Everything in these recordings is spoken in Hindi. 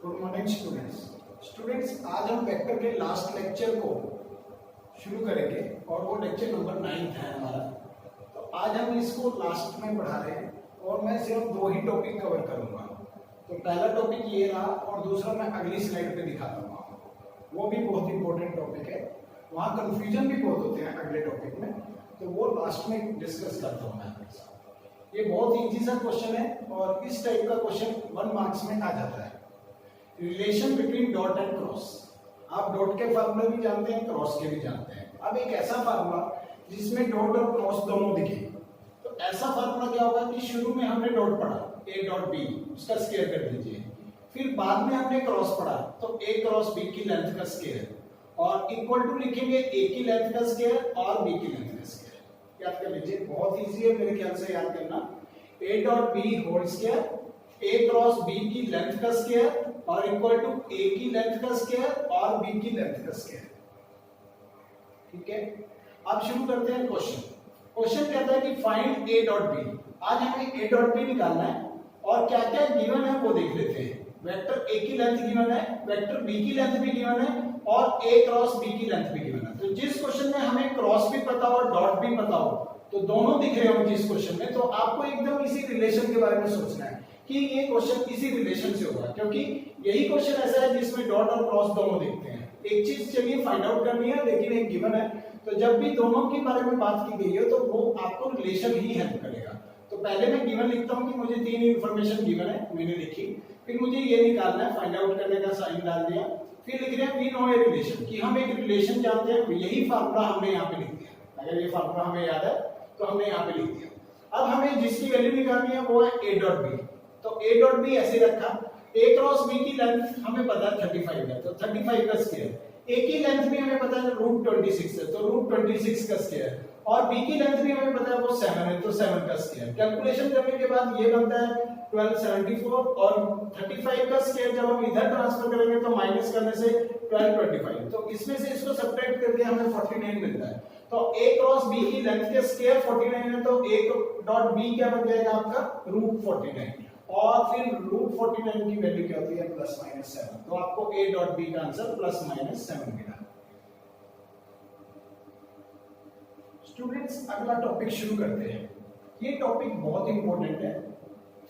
गुड मॉर्निंग स्टूडेंट्स, आज हम वेक्टर के लास्ट लेक्चर को शुरू करेंगे और वो लेक्चर नंबर 9 है हमारा। तो आज हम इसको लास्ट में पढ़ा रहे हैं और मैं सिर्फ 2 ही टॉपिक कवर करूंगा। तो पहला टॉपिक ये रहा और दूसरा मैं अगली स्लाइड पे दिखा दूंगा, वो भी बहुत इंपॉर्टेंट टॉपिक है। वहाँ कंफ्यूजन भी बहुत होते हैं अगले टॉपिक में, तो वो लास्ट में डिस्कस करता हूँ मैं आपके साथ। ये बहुत इजी सा क्वेश्चन है और इस टाइप का क्वेश्चन 1 मार्क्स में आ जाता है। Relation between dot and cross. आप डॉट के फार्मूले भी जानते हैं, क्रॉस के भी जानते हैं। अब एक ऐसा फार्मूला जिसमें डॉट और क्रॉस दोनों दिखे, तो ऐसा फार्मूला क्या होगा कि शुरू में हमने डॉट पढ़ा a डॉट b, उसका स्क्वायर कर दीजिए। फिर बाद में हमने क्रॉस पढ़ा तो a क्रॉस b की लेंथ का स्क्वायर, और इक्वल टू लिखेंगे a की लेंथ का स्क्वायर और b की लेंथ का स्क्वायर। याद कर लीजिए, बहुत इजी है मेरे ख्याल से याद करना। a dot b whole square, a cross b की लेंथ का स्क्वायर और इक्वल टू a की लेंथ का स्क्वायर और b की लेंथ का स्क्वायर। ठीक है, अब शुरू करते हैं क्वेश्चन। क्वेश्चन कहता है कि फाइंड a डॉट b। आज हमें a डॉट b निकालना है और क्या क्या गिवन है वो देख लेते हैं। वेक्टर a की लेंथ गिवन है, वेक्टर b की लेंथ भी गिवन है और a क्रॉस b की लेंथ भी गिवन है। तो जिस क्वेश्चन में हमें क्रॉस भी पता हो और डॉट भी पता हो, तो दोनों दिख रहे हो जिस क्वेश्चन में, तो आपको एकदम इसी रिलेशन के बारे में सोचना है कि ये क्वेश्चन इसी रिलेशन से होगा, क्योंकि यही क्वेश्चन ऐसा है जिसमें डॉट और क्रॉस दोनों दिखते हैं। एक चीज चलिए फाइंड आउट करनी है, लेकिन एक गिवन है, तो जब भी दोनों के बारे में बात की गई है तो वो आपको रिलेशन ही हेल्प करेगा। तो पहले मैं गिवन लिखता हूँ कि मुझे 3 इंफॉर्मेशन गिवन है, मैंने लिखी। फिर मुझे ये निकालना है, फाइंड आउट करने का साइन डाल दिया। फिर लिख रहे हैं वी नो ए रिलेशन, कि हम एक रिलेशन जानते हैं। यही फार्मूला हमने यहाँ पे लिख दिया। अगर ये फार्मूला हमें याद है तो हमने यहाँ पे लिख दिया। अब हमें जिसकी वैल्यू निकालनी है वो है a डॉट b। तो a डॉट b ऐसे रखा, a क्रॉस b की लेंथ हमें पता है 35 है, तो 35 का स्क्वायर। a की लेंथ भी हमें पता है √26 है, तो √26 का स्क्वायर। और b की लेंथ भी हमें पता है वो 7 है, तो 7 का स्क्वायर। कैलकुलेशन करने के बाद ये बनता है 1274 और 35 का स्क्वायर जब हम इधर ट्रांसफर करेंगे तो माइनस करने से 1225, तो इसमें से इसको सब्ट्रैक्ट करके हमें 49 मिलता है। तो a क्रॉस b की लेंथ के स्क्वायर 49 है, तो a डॉट b क्या बन जाएगा आपका √49, और फिर √49 की वैल्यू क्या होती है ±7। तो आपको a डॉट b का आंसर ±7 मिला। स्टूडेंट्स, अगला टॉपिक शुरू करते हैं। ये टॉपिक बहुत इंपॉर्टेंट है।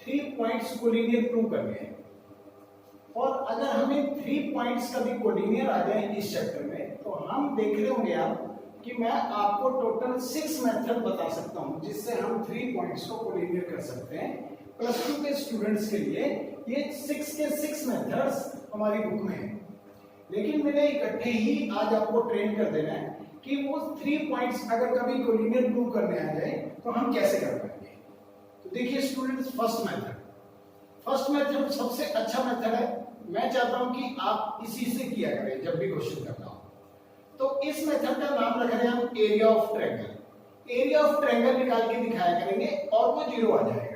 3 पॉइंट्स कोलिनियर प्रूव करने हैं, और अगर हमें 3 पॉइंट्स कभी कोलिनियर आ जाए इस चैप्टर में, तो हम देख रहे होंगे आप कि मैं आपको टोटल 6 मेथड बता सकता हूं जिससे हम 3 पॉइंट्स को कोलिनियर कर सकते हैं। +2 के स्टूडेंट्स के लिए ये 6 के 6 मेथड्स हमारी बुक में है, लेकिन मैंने इकट्ठे ही आज आपको ट्रेन कर देना है कि वो 3 पॉइंट्स अगर कभी कोलिनियर प्रूव करने आ जाए तो हम कैसे कर पाएंगे। तो देखिए स्टूडेंट्स, फर्स्ट मेथड सबसे अच्छा मेथड है। मैं चाहता हूं कि आप इसी से किया करें जब भी क्वेश्चन करना हो। तो इस मेथड का नाम रख रहे हैं हम area of triangle. Area of triangle निकाल के दिखाया करेंगे और वो 0 आ जाएगा।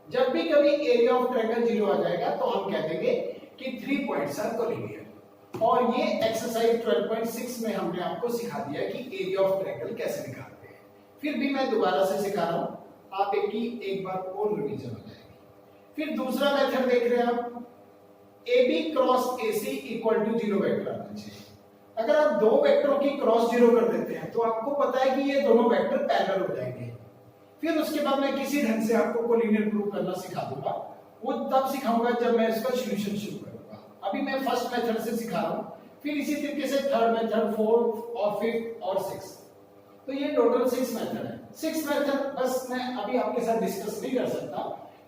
जब भी कभी एरिया ऑफ ट्रायंगल 0 आ जाएगा तो हम कह देंगे कि 3 पॉइंट्स आर कोलिनियर। और ये एक्सरसाइज 12.6 में हमने आपको सिखा दिया कि एरिया ऑफ ट्रायंगल कैसे निकालते हैं। फिर भी मैं दोबारा से सिखा रहा हूं, आप एक बार और रिवीजन हो जाएगी। फिर दूसरा मेथड देख रहे हैं आप, AB cross AC equal to 0 vector आना चाहिए। अगर आप 2 वेक्टरों की क्रॉस 0 कर देते हैं तो आपको पता है कि ये दोनों वेक्टर पैरेलल हो जाएंगे। फिर उसके बाद मैं किसी ढंग से आपको कोलिनियर प्रूव करना सिखा दूंगा, वो तब सिखाऊंगा जब मैं इसका सॉल्यूशन शुरू करूंगा। अभी मैं फर्स्ट मेथड से सिखा रहा हूं, फिर इसी तरीके से थर्ड मेथड, फोर्थ और फिफ्थ और सिक्स्थ। तो ये टोटल 6 मेथड है। 6 मेथड बस मैं अभी आपके साथ डिस्कस नहीं कर सकता,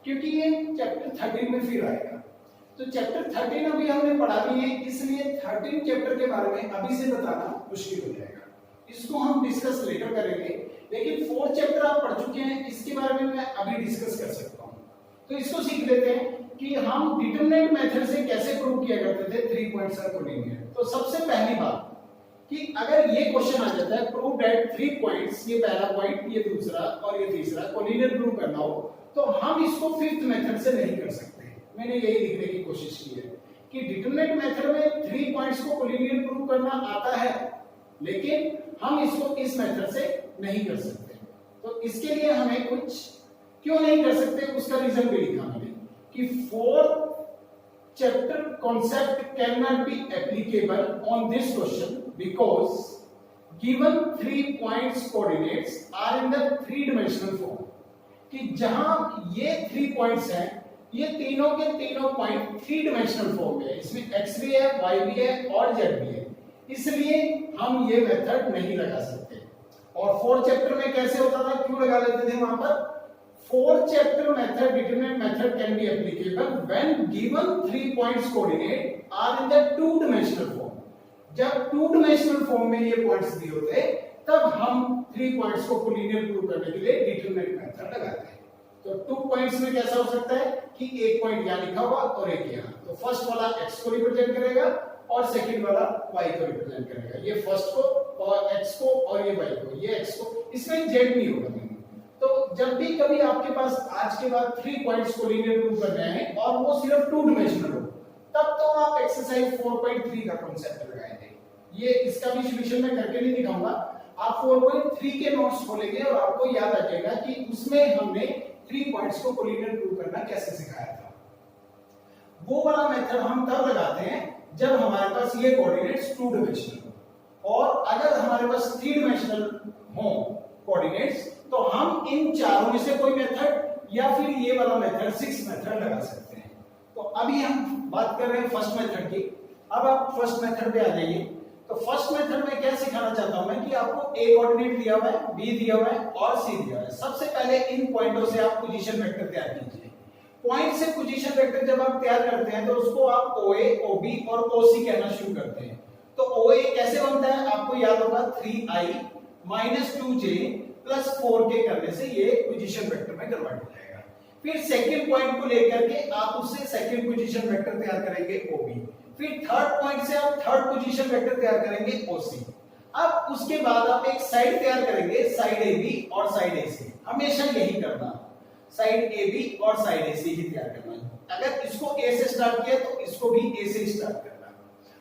क्योंकि ये चैप्टर 13 में फिर आएगा। तो चैप्टर 13 अभी हमने पढ़ा नहीं है, इसलिए 13 चैप्टर के बारे में अभी से बताना मुश्किल हो जाएगा। इसको हम डिस्कस लेटर करेंगे, लेकिन 4th चैप्टर आप पढ़ चुके हैं, इसके बारे में मैं अभी डिस्कस कर सकता हूं। तो इसको सीख लेते हैं कि हम डिटरमिनेंट मेथड से कैसे प्रूव किया करते थे 3 पॉइंट्स आर कोलिनियर। तो सबसे पहली बात कि अगर ये क्वेश्चन आ जाता है प्रूव दैट 3 पॉइंट्स, ये पहला पॉइंट, ये दूसरा और ये तीसरा कोलिनियर प्रूव करना हो, तो हम इसको 5th मेथड से नहीं कर सकते। मैंने यही लिखने की कोशिश की है कि डिटरमिनेंट मेथड में 3 पॉइंट्स को कोलिनियर प्रूव करना आता है, लेकिन हम इसको इस मेथड से नहीं कर सकते। तो इसके लिए हमें कुछ क्यों नहीं कर सकते, उसका रीजन भी लिखा मैंने कि 4 chapter concept cannot be applicable on this question because given 3 points coordinates are in the 3-dimensional form. कि जहां ये 3 पॉइंट्स हैं, ये तीनों के तीनों पॉइंट 3-dimensional फॉर्म में है, इसमें x भी है, y भी है और z भी है, इसलिए हम ये मेथड नहीं लगा सकते। और 4th चैप्टर में कैसे होता था, क्यों लगा लेते थे वहां पर? 4th chapter method determinant method can be applicable when given 3 points coordinate are in the 2-dimensional form. जब 2-dimensional form में ये पॉइंट्स दिए होते तब हम 3 पॉइंट्स को कोलिनियर प्रूव करने के लिए डिटरमिनेंट मेथड लगाते हैं। तो 2 पॉइंट्स में कैसा हो सकता है कि एक पॉइंट यहां लिखा हुआ और एक यहां, तो फर्स्ट वाला x को रिप्रेजेंट करेगा और सेकंड वाला y को रिप्रेजेंट करेगा। ये फर्स्ट को और x को और ये y को, ये x को, इसमें z नहीं होगा। तो जब भी कभी आपके पास आज के बाद 3 पॉइंट्स को लीनियर प्रूव करना है और वो सिर्फ 2-dimensional हो, तब तो आप एक्सरसाइज 4.3 का कांसेप्ट लगाएंगे। ये इसका भी सॉल्यूशन मैं करके नहीं दिखाऊंगा, आप 4.3 के नोट्स खोलेंगे और आपको याद आ जाएगा कि उसमें हमने 3 पॉइंट्स को कोलिनियर प्रूव करना कैसे सिखाया था। वो वाला मेथड हम तब लगाते हैं जब हमारे पास ये कोऑर्डिनेट्स 2-dimensional हो, और अगर हमारे पास 3-dimensional हो कोऑर्डिनेट्स तो हम इन चारों में से कोई मेथड या फिर ये वाला मेथड 6 मेथड लगा सकते हैं। तो अभी हम बात कर रहे हैं फर्स्ट मेथड की। अब आप फर्स्ट मेथड पे आ जाइए। तो फर्स्ट मेथड में क्या सिखाना चाहता हूं मैं कि आपको ए कोऑर्डिनेट दिया हुआ है, बी दिया हुआ है और सी दिया हुआ है। सबसे पहले इन पॉइंटों से आप पोजीशन वेक्टर तैयार कीजिए। पॉइंट से पोजीशन वेक्टर जब आप तैयार करते हैं तो उसको आप OA, OB और OC कहना शुरू करते हैं। तो OA कैसे बनता है आपको याद होगा, 3i - 2j प्लस 4k करने से ये पोजीशन वेक्टर में कन्वर्ट हो जाएगा। फिर सेकंड पॉइंट को लेकर के आप उससे सेकंड पोजीशन वेक्टर तैयार करेंगे OB। फिर थर्ड पॉइंट से आप थर्ड पोजीशन वेक्टर तैयार करेंगे OC। अब उसके बाद आप एक साइड तैयार करेंगे, साइड AB और साइड AC। हमेशा यही करना, साइड AB और साइड AC ही तैयार करना। अगर इसको A से स्टार्ट किया तो इसको भी A से स्टार्ट करना।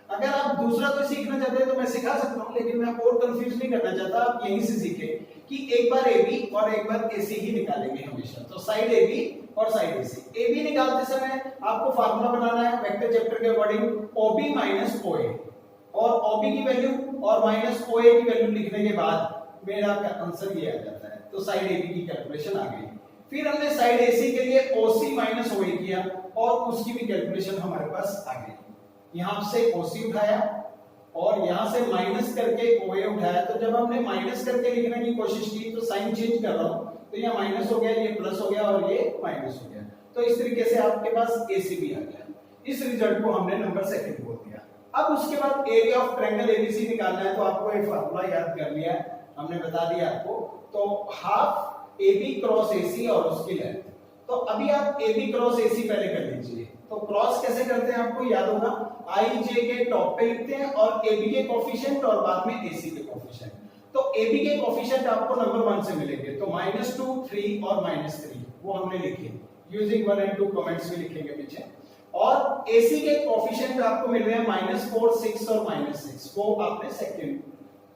अगर आप दूसरा कोई सीखना चाहते हैं तो मैं सिखा सकता हूं, लेकिन मैं और कंफ्यूज नहीं करना चाहता। आप यहीं से सीखें कि एक बार AB और एक बार AC ही निकालेंगे हमेशा। तो साइड AB और साइड AC। AB निकालते समय आपको फार्मूला बनाना है वेक्टर चैप्टर के अकॉर्डिंग, OB - OA, और OB की वैल्यू और -OA की वैल्यू लिखने के बाद मेरा आंसर ये आ जाता है। तो साइड AB की कैलकुलेशन आ गई। फिर हमने साइड AC के लिए OC - OA किया और उसकी भी कैलकुलेशन हमारे पास आ गई। यहां से OC उठाया और यहां से माइनस करके OA उठाया। तो जब हमने माइनस करके लिखने की कोशिश की तो साइन चेंज कर रहा हूं, तो ये माइनस हो गया, ये प्लस हो गया और ये माइनस हो गया। तो इस तरीके से आपके पास AC भी आ गया। इस रिजल्ट को हमने नंबर सेकंड बोल दिया। अब उसके बाद एरिया ऑफ ट्रायंगल ABC निकालना है। तो आपको एक फार्मूला याद कर लिया है, हमने बता दिया आपको। तो हाफ AB क्रॉस AC और उसकी लेंथ। तो अभी आप AB क्रॉस AC पहले कर लीजिए। तो क्रॉस कैसे करते हैं आपको याद होगा, IJ के टॉप पे लिखते हैं और AB के कोफिशिएंट और बाद में AC के कोफिशिएंट। तो AB के कोफिशिएंट आपको नंबर 1 से मिलेंगे, तो -2, 3 और -3 वो हमने लिखे। यूजिंग 1 and 2 कमेंट्स भी लिखेंगे पीछे। और AC के कोफिशिएंट आपको मिल रहे हैं -4, 6 और -6, वो आपने सेकंड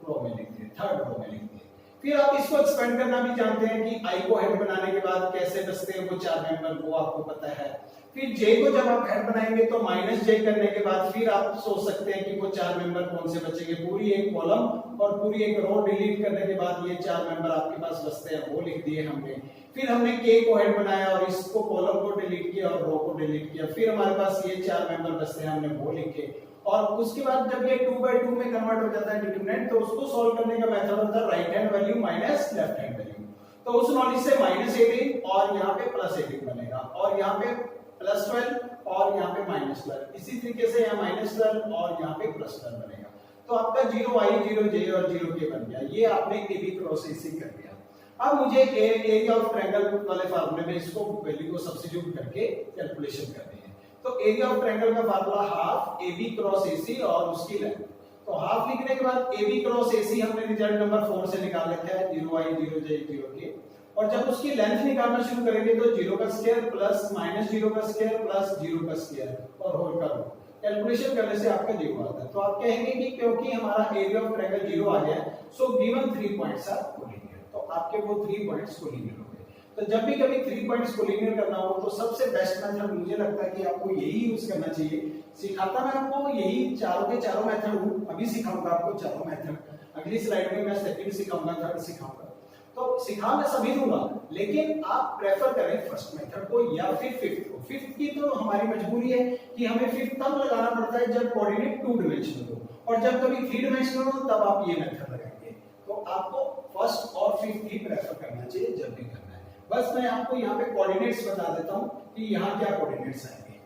रो में लिख दिए, थर्ड रो में लिख दिए। फिर आप इसको एक्सपेंड करना भी जानते हैं कि I को हेड बनाने के बाद कैसे बचते हैं वो 4 मेंबर, वो आपको पता है। फिर J को जब आप हेड बनाएंगे तो -J करने के बाद फिर आप सोच सकते हैं कि वो 4 मेंबर कौन से बचेंगे। पूरी एक कॉलम और पूरी एक रो डिलीट करने के बाद ये 4 मेंबर आपके पास बचते हैं, वो लिख दिए हमने। फिर हमने K को हेड बनाया और इसको कॉलम को डिलीट किया और रो को डिलीट किया। फिर हमारे पास ये 4 मेंबर बचते हैं, हमने वो लिखे। और उसके बाद जब ये 2/2 में कन्वर्ट हो जाता है डिटरमिनेंट, तो उसको सॉल्व करने का मेथड होता है right hand value minus left hand value. तो उस नॉलेज से -18 और यहाँ पे +18 बनेगा और यहाँ पे +12 और यहाँ पे -12। इसी तरीके से यहाँ -12 और यहाँ पे +12 बनेगा। तो आपका 0i 0j और 0k बन गया। ये आपने AB क्रॉस AC कर दिया। अब मुझे एरिया ऑफ ट्रायंगल वाले फार्मूले में इसको वैल्यू को सब्स्टिट्यूट करके कैलकुलेशन करनी है। तो एरिया ऑफ ट्रायंगल का formula half AB cross AC और उसकी लेंथ। तो हाफ लिखने के बाद AB क्रॉस AC हमने रिजल्ट नंबर 4 से निकाल रखा है, 0i 0j 0k। और जब उसकी लेंथ निकालना शुरू करेंगे तो 0 का स्क्वायर प्लस -0 का स्क्वायर प्लस 0 का स्क्वायर और होल का रूट। कैलकुलेशन करने से आपका 0 आता है। तो आप कहेंगे कि क्योंकि हमारा एरिया ऑफ ट्रायंगल 0 आ गया है, so given 3 points are collinear. तो आपके वो 3 पॉइंट्स कोलिनियर हो गए। तो जब भी कभी 3 पॉइंट्स को लीनियर करना हो तो सबसे बेस्ट मेथड मुझे लगता है कि आपको यही यूज करना चाहिए। सिखाता मैं आपको यही चारों के चारों मेथड हूँ, अभी सिखाऊंगा आपको चारों मेथड, अगली स्लाइड में मैं सेकंड सिखाऊंगा, थर्ड सिखाऊंगा। तो सिखा मैं सभी दूंगा, लेकिन आप प्रेफर करें फर्स्ट मेथड को या फिर फिफ्थ को। फिफ्थ की तो हमारी मजबूरी है कि हमें फिफ्थ तब लगाना पड़ता है जब कोऑर्डिनेट 2 डायमेंशनल हो, और जब कभी 3 डायमेंशनल हो तब आप ये मेथड लगाएंगे। तो आपको फर्स्ट और फिफ्थ ही प्रेफर करना चाहिए जब भी करना है। बस मैं आपको यहाँ पे कोऑर्डिनेट्स बता देता हूँ कि यहाँ क्या कोऑर्डिनेट्स आएंगे।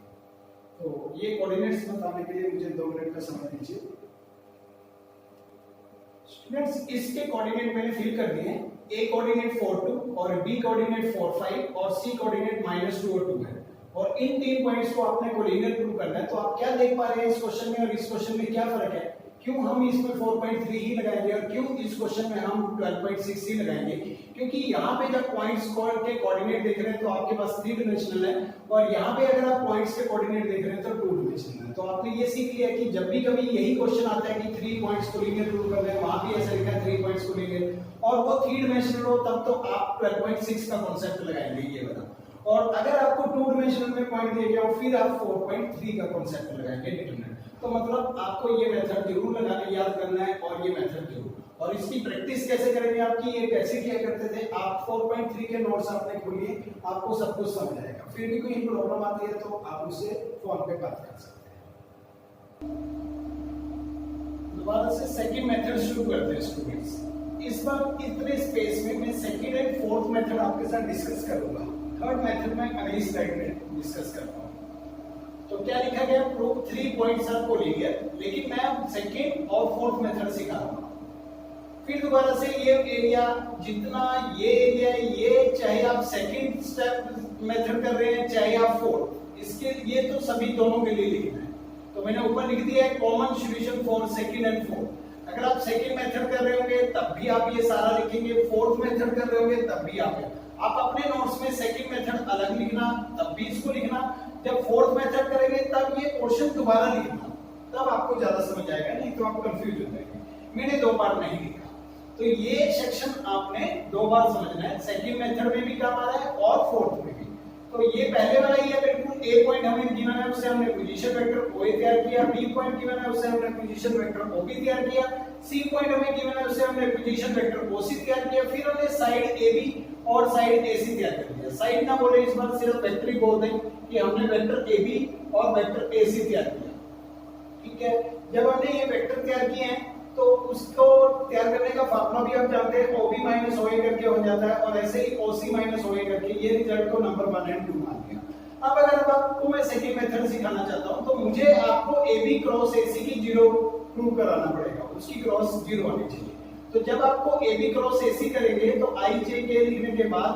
तो ये कोऑर्डिनेट्स बताने के लिए मुझे 2 मिनट का समय दीजिए। स्टूडेंट्स, इसके कोऑर्डिनेट मैंने फिल कर दिए हैं। A कोऑर्डिनेट 4 2 और B कोऑर्डिनेट 4 5 और C कोऑर्डिनेट -2 और 2 है, और इन 3 पॉइंट्स को आपने कोलिनियर प्रूव करना है। तो आप क्या देख पा रहे हैं इस क्वेश्चन में और इस क्वेश्चन में क्या फर्क है, क्यों हम इसमें 4.3 ही लगाएंगे और क्यों इस क्वेश्चन में हम 12.6 ही लगाएंगे? क्योंकि यहाँ पे जब पॉइंट्स के कोऑर्डिनेट देख रहे हैं तो आपके पास 3 डायमेंशनल है, और यहाँ पे अगर आप पॉइंट्स के कोऑर्डिनेट देख रहे हैं तो 2 डायमेंशनल है। तो आपने ये सीख लिया कि जब भी कभी यही क्वेश्चन आता है कि 3 पॉइंट्स को लीनियर प्रूव करना है, वहां भी ऐसा लिखा है 3 पॉइंट्स को लीनियर, और वो 3 डायमेंशनल हो तब तो आप 12.6 का कांसेप्ट लगाएंगे ये वाला। और अगर आपको 2 डायमेंशनल में पॉइंट दिया गया हो फिर आप 4.3 का कांसेप्ट लगाएंगे डिटरमिनेंट। तो मतलब आपको ये मेथड जरूर लगाने याद करना है, और ये मेथड जरूर। और इसकी प्रैक्टिस कैसे करेंगे आपकी, ये कैसे किया करते थे आप 4.3 के नोट्स आपने खोलिए, आपको सब कुछ समझ आएगा। फिर भी कोई प्रॉब्लम आती है तो आप उससे फोन पे बात कर सकते हैं। दोबारा से सेकंड मेथड शुरू करते हैं स्टूडेंट्स। इस बार इतने स्पेस में मैं सेकंड एंड फोर्थ मेथड आपके साथ डिस्कस करूंगा, थर्ड मेथड मैं अगली स्लाइड में डिस्कस करता हूं। तो क्या लिखा गया, प्रूव 3 पॉइंट्स आर कोलिनियर, लेकिन मैं सेकंड और फोर्थ मेथड सिखा रहा हूं। फिर दोबारा से ये एरिया जितना ये एरिया, ये चाहे आप सेकंड स्टेप मेथड कर रहे हैं चाहे आप फोर्थ, इसके ये तो सभी दोनों के लिए लिखना है। तो मैंने ऊपर लिख दिया है common solution for second and fourth. अगर आप सेकंड मेथड कर रहे होंगे तब भी आप ये सारा लिखेंगे, फोर्थ मेथड कर रहे होंगे तब भी आप अपने नोट्स में सेकंड मेथड अलग लिखना, तब भी इसको लिखना। जब फोर्थ मेथड करेंगे तब ये पोर्शन दोबारा लिखना, तब आपको ज्यादा समझ आएगा, नहीं तो आप कंफ्यूज हो जाएंगे। मैंने 2 बार नहीं लिखा, तो ये सेक्शन आपने 2 बार समझना है। सेकंड मेथड में भी काम आ रहा है और फोर्थ में भी। तो ये पहले वाला ही है बिल्कुल। ए पॉइंट हमें गिवन है, उससे हमने पोजीशन वेक्टर ओ तैयार किया। बी पॉइंट गिवन है, उससे हमने पोजीशन वेक्टर ओ बी तैयार किया। सी पॉइंट हमें गिवन है, उससे हमने पोजीशन वेक्टर ओ सी तैयार किया। फिर हमने साइड ए बी और साइड ए सी तैयार कर दिया। साइड ना बोले इस बार, सिर्फ वेक्टर ही बोल दें कि हमने वेक्टर ए बी और वेक्टर ए सी तैयार किया। ठीक है, जब हमने ये वेक्टर तैयार किए हैं तो उसको तैयार करने का फार्मूला भी आप जानते हैं, OB माइनस OA करके हो जाता है, और ऐसे ही OC माइनस OA करके ये रिजल्ट को नंबर 1 और 2 मान लिया। अब अगर आपको मैं सेकंड मेथड सिखाना चाहता हूं तो मुझे आपको AB क्रॉस AC की 0 प्रूव कराना पड़ेगा, उसकी क्रॉस 0 होनी चाहिए। तो जब आपको AB क्रॉस AC करेंगे तो IJ के लिखने के बाद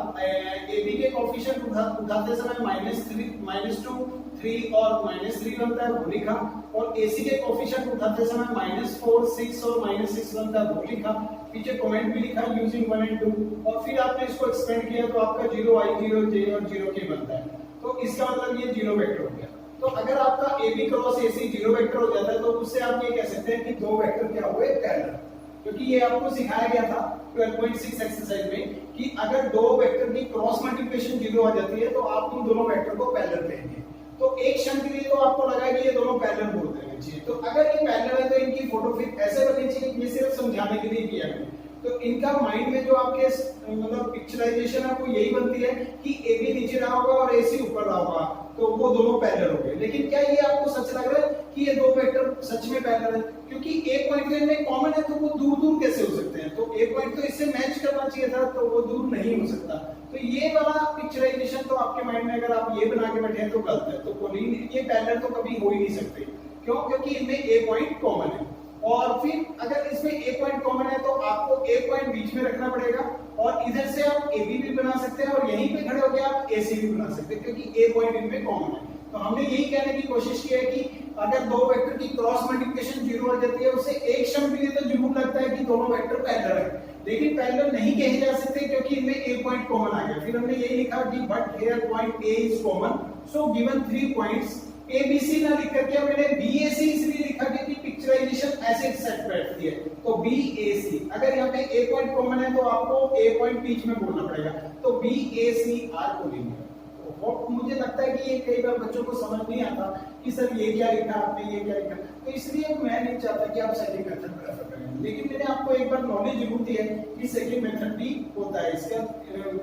AB के कोएफिशिएंट उठाते समय -2 3 और -3 बनता है, वो लिखा। और AC के कोएफिशिएंट उठाते समय -4 6 और -6 बनता है, वो लिखा। पीछे कमेंट भी लिखा यूजिंग 1 एंड 2, और फिर आपने इसको एक्सपेंड किया तो आपका 0 I 0 J और 0 K बनता है। तो इसका मतलब ये 0 वेक्टर हो गया। तो अगर आपका AB क्रॉस AC 0 वेक्टर हो जाता है तो उससे आप ये कह सकते हैं कि 2 वेक्टर क्या हुए, पैरेलल। क्योंकि ये आपको सिखाया गया था 12.6 एक्सरसाइज में कि अगर 2 वेक्टर की क्रॉस मल्टीप्लिकेशन 0 आ जाती है तो आप उन दोनों वेक्टर को पैरेलल कहेंगे। तो एक क्षण के लिए तो आपको लगा कि ये दोनों पैरेलल बोल देने चाहिए। तो अगर ये पैरेलल है तो इनकी फोटो फिर ऐसे बननी चाहिए, ये सिर्फ समझाने के लिए किया मैंने। तो इनका माइंड में जो आपके मतलब पिक्चराइजेशन है वो यही बनती है कि AB नीचे रहा होगा और AC ऊपर रहा होगा, तो वो दोनों पैरेलल हो गए। लेकिन क्या ये आपको सच लग रहा है कि ये 2 वेक्टर सच में पैरेलल है? क्योंकि एक पॉइंट तो इनमें कॉमन है, तो वो दूर दूर कैसे हो सकते हैं? तो एक पॉइंट तो इससे मैच करना चाहिए था, तो वो दूर नहीं हो सकता। तो ये वाला पिक्चराइजेशन तो आपके माइंड में अगर आप ये बना के बैठे हैं तो गलत है। तो कोलिन ये पैरेलल तो कभी हो ही नहीं सकते। क्यों? क्योंकि इनमें एक पॉइंट कॉमन है, और फिर अगर इसमें एक पॉइंट कॉमन है तो आपको एक पॉइंट बीच में रखना पड़ेगा, और इधर से आप AB भी बना सकते हैं और यहीं पे खड़े होकर आप AC भी बना सकते हैं, क्योंकि एक पॉइंट इनमें कॉमन है। तो हमने यही कहने की कोशिश की है कि अगर 2 वेक्टर की क्रॉस मल्टीप्लिकेशन 0 हो जाती है उससे एक क्षण के लिए तो जरूर लगता है कि दोनों वेक्टर पैरेलल है, लेकिन पैरेलल नहीं कहे जा सकते क्योंकि इनमें एक पॉइंट कॉमन आ गया। फिर हमने यही लिखा कि but here point A is common, so given 3 points ABC ना लिख करके मैंने BAC इसलिए लिखा क्योंकि पिक्चराइजेशन ऐसे सेट बैठती है। तो बी ए सी, अगर यहाँ पे ए पॉइंट कॉमन है तो आपको ए पॉइंट बीच में बोलना पड़ेगा, तो B A C are collinear. तो मुझे लगता है कि ये कई बार बच्चों को समझ नहीं आता कि सर ये क्या लिखा आपने, ये क्या लिखा, तो इसलिए मैं नहीं चाहता कि आप सेकंड मेथड प्रेफर करें, लेकिन मैंने आपको एक बार नॉलेज जरूर दी है कि सेकंड मेथड भी होता है इसका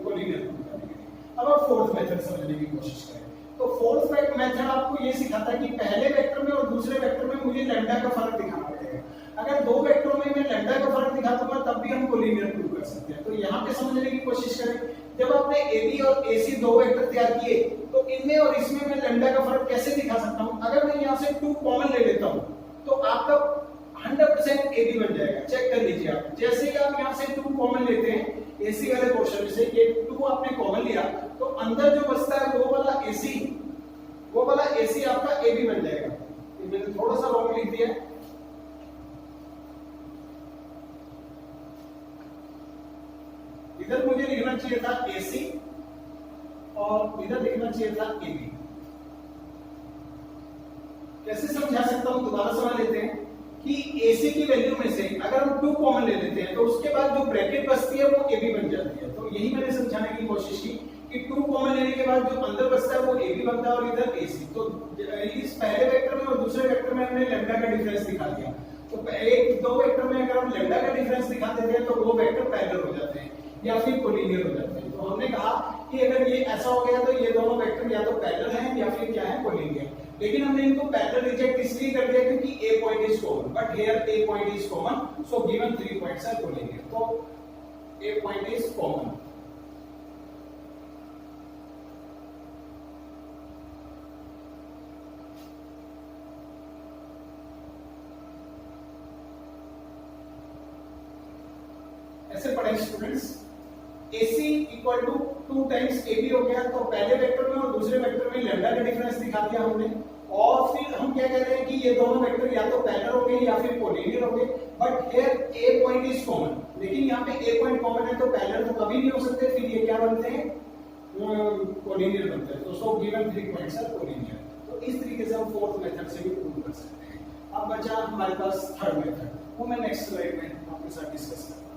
कोलिनियर प्रूव करने के लिए। अब आप फोर्थ मेथड समझने की कोशिश करें। तो फोर्थ मेथड आपको ये सिखाता है कि पहले वेक्टर में और दूसरे वेक्टर में मुझे लैम्डा का फर्क दिखाना पड़ेगा। अगर दो वेक्टरों में मैं लैम्डा का फर्क दिखा दूंगा तब भी हम कोलिनियर प्रूव कर सकते हैं। तो यहाँ पे समझने की कोशिश करें, जब आपने AB और AC दो वेक्टर तैयार किए तो इनमें और इसमें मैं लैम्डा का फर्क कैसे दिखा सकता हूँ। अगर मैं यहाँ से 2 कॉमन ले लेता हूँ तो आपका 100% AB बन जाएगा। चेक कर लीजिए आप, जैसे ही आप यहाँ से 2 कॉमन लेते हैं AC वाले पोर्शन में से, ये 2 आपने कॉमन लिया तो अंदर जो बचता है वो वाला AC आपका AB बन जाएगा। मैंने थोड़ा सा रॉन्ग लिख दिया, इधर मुझे लिखना चाहिए था AC और इधर लिखना चाहिए था AB। कैसे समझा सकता हूं, दोबारा समझ लेते हैं कि AC की वैल्यू में से अगर हम 2 कॉमन ले लेते हैं तो उसके बाद जो ब्रैकेट बचती है वो AB बन जाती है। तो यही मैंने समझाने की कोशिश की कि 2 कॉमन लेने के बाद जो अंदर बचता है वो AB बनता है और इधर AC। तो इस पहले वेक्टर में और दूसरे वेक्टर में हमने लैम्डा का डिफरेंस दिखा दिया। तो एक दो वेक्टर में अगर हम लैम्डा का डिफरेंस दिखा देते हैं तो वो वेक्टर पैरेलल हो जाते हैं या फिर कोलिनियर हो जाते हैं। तो हमने कहा कि अगर ये ऐसा हो गया तो ये दोनों वेक्टर या तो पैरेलल हैं या फिर क्या है, कोलिनियर। लेकिन हमने इनको पैरेलल रिजेक्ट इसलिए कर दिया क्योंकि A point is common, but here A point is common, so given 3 points are collinear. तो ए पॉइंट इज कॉमन। ऐसे पढ़ें students, AC equal to 2 times AB हो गया, तो पहले वेक्टर में और दूसरे वेक्टर में लैम्डा का डिफरेंस दिखा दिया हमने। और फिर हम क्या कह रहे हैं कि ये दोनों वेक्टर या तो पैरेलल हो गए या फिर कोलिनियर हो गए, but here A point is common. लेकिन यहाँ पे A पॉइंट कॉमन है तो पैरेलल तो कभी नहीं हो सकते, फिर ये क्या बनते हैं, कोलिनियर बनते हैं। तो so given 3 points are collinear. तो इस तरीके से हम फोर्थ मेथड से भी प्रूव कर सकते हैं। अब बचा हमारे पास थर्ड मेथड, वो मैं नेक्स्ट स्लाइड में आपके साथ डिस्कस करूंगा।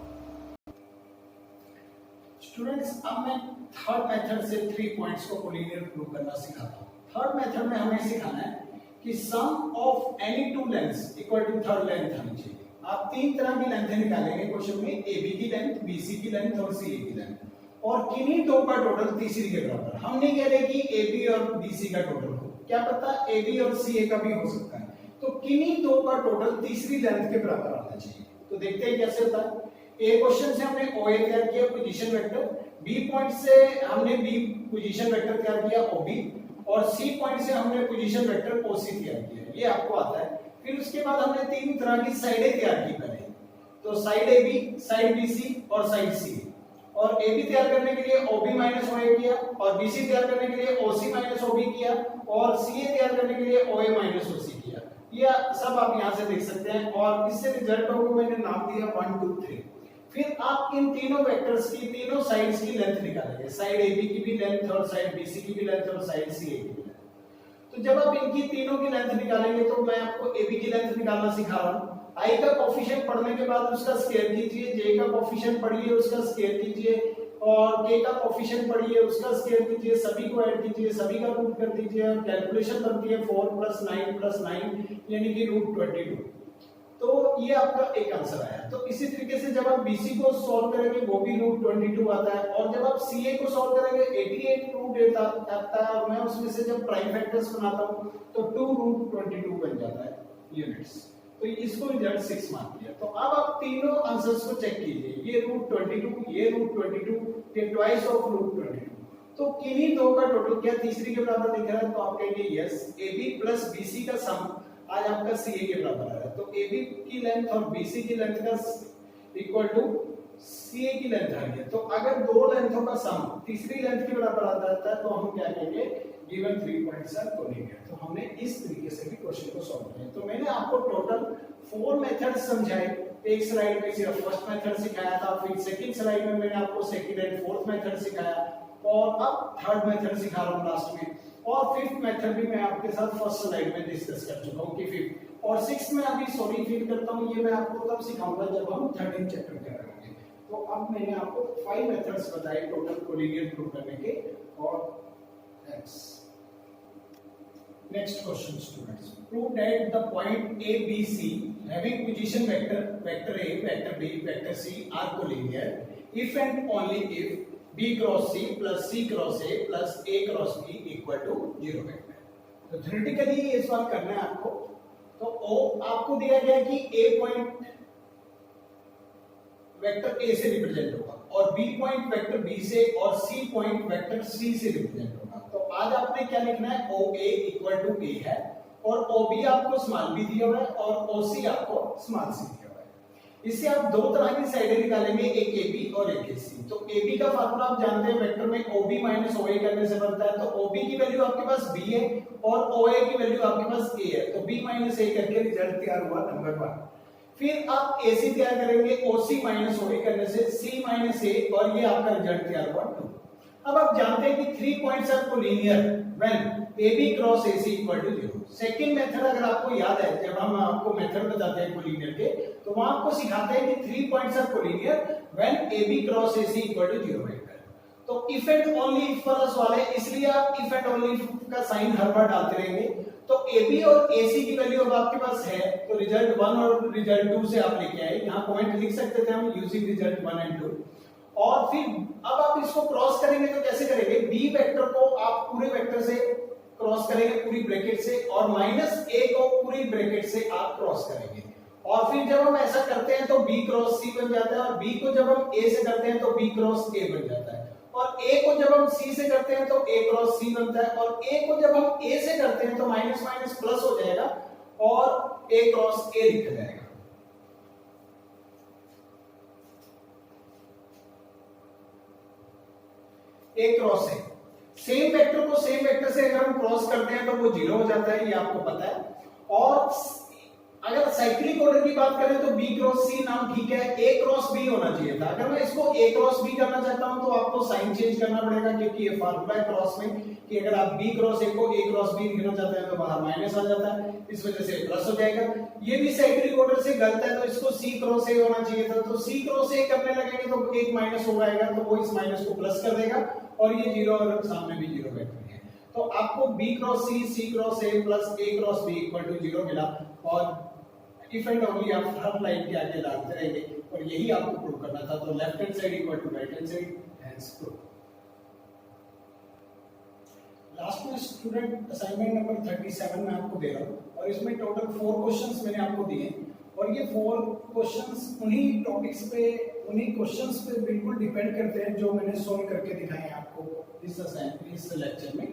स्टूडेंट्स, अब मैं थर्ड मेथड से 3 पॉइंट्स को कोलिनियर प्रूव करना सिखाता हूं। थर्ड मेथड में हमें सिखाना है कि sum of any 2 lengths equal to third length होनी चाहिए। आप 3 तरह की लेंथें निकालेंगे क्वेश्चन में, AB की लेंथ, BC की लेंथ और CA की लेंथ, और किन्हीं दो का टोटल तीसरी के बराबर। हम नहीं कह रहे कि AB और BC का टोटल हो, क्या पता AB और CA का भी हो सकता है। तो किन्हीं दो का टोटल तीसरी लेंथ के बराबर आना चाहिए। तो देखते हैं कैसे होता है। ए क्वेश्चन से हमने OA तैयार किया, पोजीशन वेक्टर। बी पॉइंट से हमने बी पोजीशन वेक्टर तैयार किया OB, और सी पॉइंट से हमने पोजीशन वेक्टर OC तैयार किया, ये आपको आता है। फिर उसके बाद हमने 3 तरह की साइडें तैयार की पहले, तो साइड AB, साइड BC और साइड C। और AB तैयार करने के लिए OB माइनस OA किया, और BC तैयार करने के लिए OC माइनस OB किया, और CA तैयार करने के लिए OA माइनस OC किया। ये सब आप यहां से देख सकते हैं, और इससे रिजल्ट को मैंने नाम दिया 1 2 3। फिर आप इन तीनों वेक्टर्स की तीनों साइड्स की लेंथ निकालेंगे, साइड AB की भी लेंथ और साइड BC की भी लेंथ और साइड CA की भी लेंथ। तो जब आप इनकी तीनों की लेंथ निकालेंगे तो मैं आपको AB की लेंथ निकालना सिखा रहा हूं। I का कोफिशिएंट पढ़ने के बाद उसका स्क्वायर कीजिए, J का कोफिशिएंट पढ़िए उसका स्क्वायर कीजिए, और K का कोफिशिएंट पढ़िए उसका स्क्वायर कीजिए, सभी को ऐड कीजिए, सभी का रूट कर दीजिए, और कैलकुलेशन बनती है 4 + 9 + 9 यानी कि √22। तो ये आपका एक आंसर आया। तो इसी तरीके से जब आप BC को सॉल्व करेंगे वो भी √22 आता है, और जब आप CA को सॉल्व करेंगे 88 रूट आता है, और मैं उसमें से जब प्राइम फैक्टर्स बनाता हूं तो 2√22 बन जाता है यूनिट्स। तो इसको रिजल्ट 6 मान लिया। तो अब आप तीनों आंसर्स को चेक कीजिए, ये √22, ये √22, ये ट्वाइस ऑफ √22। तो किन्हीं दो का टोटल क्या तीसरी के बराबर दिख रहा है, तो आप कहेंगे यस, AB + BC का सम आज आपका CA के बराबर आ रहा है। तो AB की लेंथ और BC की लेंथ का इक्वल टू CA की लेंथ आ गया। तो अगर दो लेंथों का सम तीसरी लेंथ के बराबर आ जाता है तो हम क्या कहेंगे, गिवन 3 पॉइंट्स आर कोलिनियर। तो हमने इस तरीके से भी क्वेश्चन को सॉल्व किया। तो मैंने आपको टोटल 4 मेथड्स समझाए। एक स्लाइड में सिर्फ फर्स्ट मेथड सिखाया था, फिर सेकंड स्लाइड में मैंने आपको सेकंड एंड फोर्थ मेथड सिखाया, और अब थर्ड मेथड सिखा रहा हूं लास्ट में। और फिफ्थ मेथड भी मैं आपके साथ फर्स्ट स्लाइड में डिस्कस कर चुका हूँ कि फिफ्थ और सिक्स्थ में अभी सॉरी फील करता हूँ, ये मैं आपको तब सिखाऊंगा जब हम 13 चैप्टर कर रहे होंगे। तो अब मैंने आपको 5 मेथड्स बताए टोटल कोलिनियर प्रूव करने के। और next question students, prove that the point A B C having position vector A, vector B, vector C are collinear if and only if b cross c plus c cross a plus a cross b equal to 0 vector. तो थ्योरेटिकली ये सवाल करना है आपको। तो o आपको दिया गया है कि a पॉइंट वेक्टर a से रिप्रेजेंट होगा और b पॉइंट वेक्टर b से और c पॉइंट वेक्टर c से रिप्रेजेंट होगा। तो आज आपने क्या लिखना है, OA इक्वल टू a है और OB आपको स्मॉल b दिया हुआ है और OC आपको स्मॉल c दिया हुआ है। इससे आप दो तरह की साइडें निकालेंगे, एक AB और एक AC। तो AB का फार्मूला आप जानते हैं, वेक्टर में OB माइनस OA करने से बनता है। तो OB की वैल्यू आपके पास B है और OA की वैल्यू आपके पास A है। तो B माइनस A करके रिजल्ट तैयार हुआ नंबर 1। फिर आप AC तैयार करेंगे OC माइनस OA करने से, C माइनस A, और ये आपका रिजल्ट तैयार हुआ 2। अब आप जानते हैं कि 3 points are collinear when AB cross AC equal to 0। Second method अगर आपको याद है, जब हम आपको मेथड बताते हैं कोलिनियर के, तो वहां आपको सिखाते हैं कि 3 points are collinear when AB cross AC equal to 0 vector. तो इफ एंड ओनली इफ वाला सवाल है, इसलिए आप इफ एंड ओनली इफ का साइन हर बार डालते रहेंगे। तो AB और AC की वैल्यू अब आपके पास है, तो रिजल्ट 1 और रिजल्ट 2 से आप लेके आए। यहां पॉइंट लिख सकते थे हम यूजिंग रिजल्ट 1 एंड 2। और फिर अब आप इसको क्रॉस करेंगे तो कैसे करेंगे, B वेक्टर को आप पूरे वेक्टर से क्रॉस करेंगे पूरी ब्रैकेट से, और माइनस A को पूरी ब्रैकेट से आप क्रॉस करेंगे। और फिर जब हम ऐसा करते हैं तो B क्रॉस C बन जाता है, और B को जब हम A से करते हैं तो B क्रॉस A बन जाता है, और A को जब हम C से करते हैं तो A क्रॉस C बनता है, और A को जब हम A से करते हैं तो माइनस माइनस प्लस हो जाएगा और A क्रॉस A लिखा जाएगा। A cross A, same vector को सेम वेक्टर से अगर हम क्रॉस करते हैं तो वो 0 हो जाता है, ये आपको पता है। और अगर साइक्लिक ऑर्डर की बात करें तो B क्रॉस C नाम ठीक है, A क्रॉस B होना चाहिए था। अगर मैं इसको A क्रॉस B करना चाहता हूं तो आपको साइन चेंज करना पड़ेगा, क्योंकि ये फार्मूला है क्रॉस में कि अगर आप B क्रॉस A को A क्रॉस B लिखना चाहते हैं तो बाहर माइनस आ जाता है, इस वजह से प्लस हो जाएगा। ये भी साइक्लिक ऑर्डर से गलत है, तो इसको C क्रॉस A होना चाहिए था। तो C क्रॉस A करने लगेंगे तो एक माइनस हो जाएगा, तो वो इस माइनस को प्लस कर देगा और ये 0 और सामने भी 0 वेक्टर है। तो आपको B cross C cross A plus A cross B equal to 0 मिला। और इफ एंड ओनली आप हर लाइन के आगे डालते रहेंगे और यही आपको प्रूव करना था। तो left hand side equal to right hand side, hence prove. Last में स्टूडेंट असाइनमेंट नंबर 37 मैं आपको दे रहा हूं, और इसमें टोटल 4 क्वेश्चंस मैंने आपको दिए, और ये 4 क्वेश्चंस उन्हीं टॉपिक्स पे, उन्हीं क्वेश्चंस पे बिल्कुल डिपेंड करते हैं जो मैंने सॉल्व करके दिखाए हैं आपको इस असाइनमेंट, इस लेक्चर में,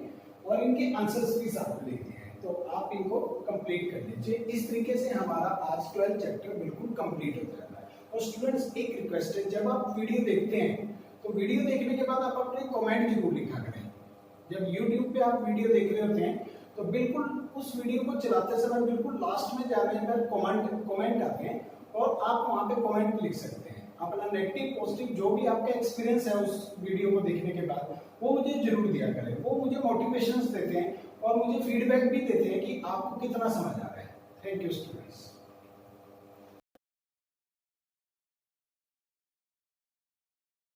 और इनके आंसर्स भी साथ में लिखे हैं। तो आप इनको कंप्लीट कर लीजिए। इस तरीके से हमारा आज 12 चैप्टर बिल्कुल कंप्लीट हो जाता है। और स्टूडेंट्स एक रिक्वेस्ट है, जब आप वीडियो देखते हैं तो वीडियो देखने के बाद आप अपने कमेंट जरूर लिखा करें। जब YouTube पे आप वीडियो देख रहे होते हैं तो बिल्कुल उस वीडियो को चलाते समय बिल्कुल लास्ट में जाने पर कमेंट आते हैं और आप वहां पे कमेंट लिख सकते हैं। अपना नेगेटिव पॉजिटिव जो भी आपका एक्सपीरियंस है उस वीडियो को देखने के बाद वो मुझे जरूर दिया करें। वो मुझे मोटिवेशंस देते हैं और मुझे फीडबैक भी देते हैं कि आपको कितना समझ आ रहा है। Thank you students.